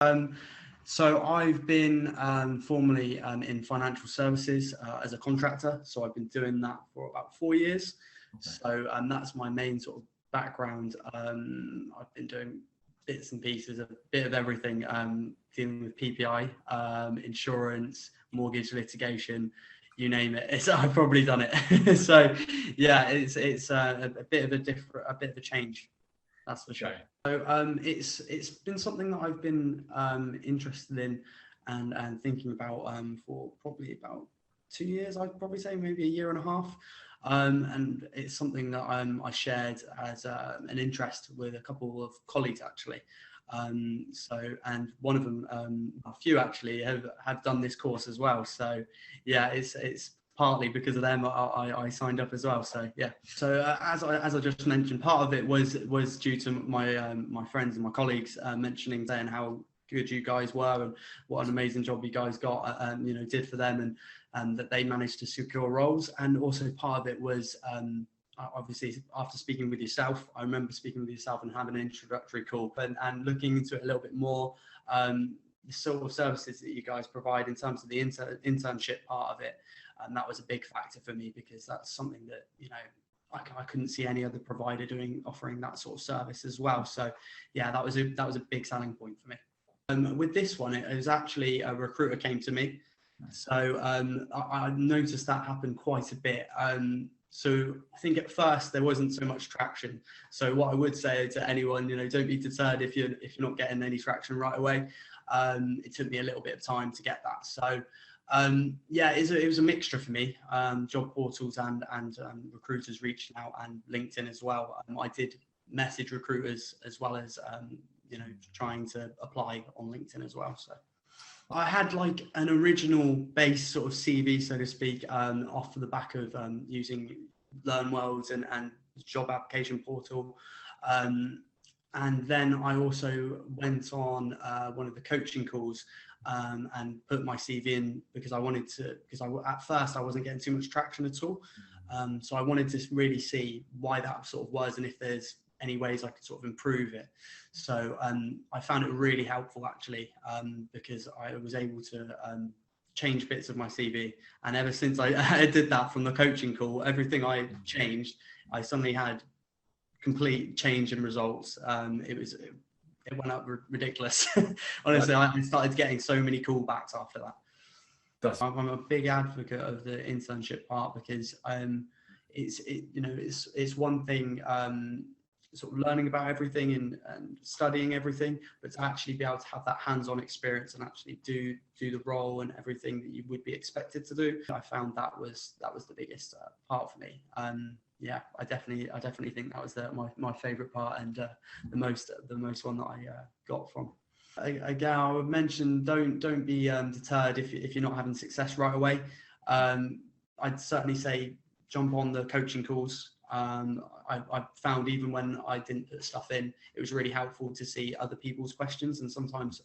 Um, so I've been formerly in financial services as a contractor. So I've been doing that for about 4 years. Okay. So that's my main sort of background. I've been doing bits and pieces, a bit of everything, dealing with PPI, insurance, mortgage litigation, you name it. I've probably done it. So yeah, it's a bit of a bit of a change. That's for sure. Okay. So it's been something that I've been interested in and thinking about for probably about 2 years. I'd probably say maybe a year and a half. And it's something that I shared as an interest with a couple of colleagues actually. And one of them, a few actually, have done this course as well. So yeah, it's partly because of them I signed up as well. So yeah. So as I just mentioned, part of it was due to my friends and my colleagues mentioning then how good you guys were and what an amazing job you guys got did for them and that they managed to secure roles. And also part of it was obviously after speaking with yourself, I remember speaking with yourself and having an introductory call and looking into it a little bit more, the sort of services that you guys provide in terms of the internship part of it. And that was a big factor for me because that's something that, I couldn't see any other provider offering that sort of service as well. So yeah, that was a big selling point for me. With this one, it was actually a recruiter came to me. So I noticed that happened quite a bit. So I think at first there wasn't so much traction. So what I would say to anyone, don't be deterred if you're not getting any traction right away. It took me a little bit of time to get that. So yeah, it was a mixture for me. Job portals and recruiters reaching out, and LinkedIn as well. I did message recruiters as well as trying to apply on LinkedIn as well. So I had like an original base sort of CV, so to speak, off the back of using LearnWorlds and job application portal. And then I also went on one of the coaching calls and put my CV in because at first I wasn't getting too much traction at all. So I wanted to really see why that sort of was and if there's any ways I could sort of improve it. So I found it really helpful actually because I was able to change bits of my CV. And ever since I did that from the coaching call, everything I changed, I suddenly had complete change in results. It went up ridiculous. Honestly, I started getting so many callbacks after that. I'm a big advocate of the internship part because it's one thing sort of learning about everything and studying everything, but to actually be able to have that hands-on experience and actually do the role and everything that you would be expected to do, I found that was the biggest part for me. Yeah, I definitely think that was my favorite part and the most one that I got from. Again, I would mention don't be deterred if you're not having success right away. I'd certainly say jump on the coaching calls. I found even when I didn't put stuff in, it was really helpful to see other people's questions, and sometimes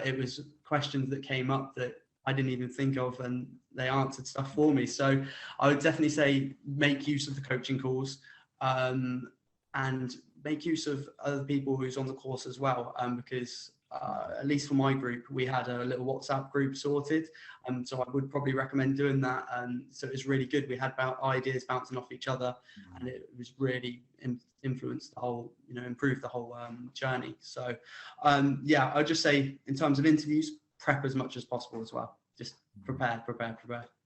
it was questions that came up that I didn't even think of, and they answered stuff for me. So I would definitely say make use of the coaching calls and make use of other people who's on the course as well, because at least for my group, we had a little WhatsApp group sorted. So I would probably recommend doing that. So it was really good. We had ideas bouncing off each other, and it was really influenced the whole, improved the whole journey. So yeah, I'd just say in terms of interviews, prep as much as possible as well. Just prepare.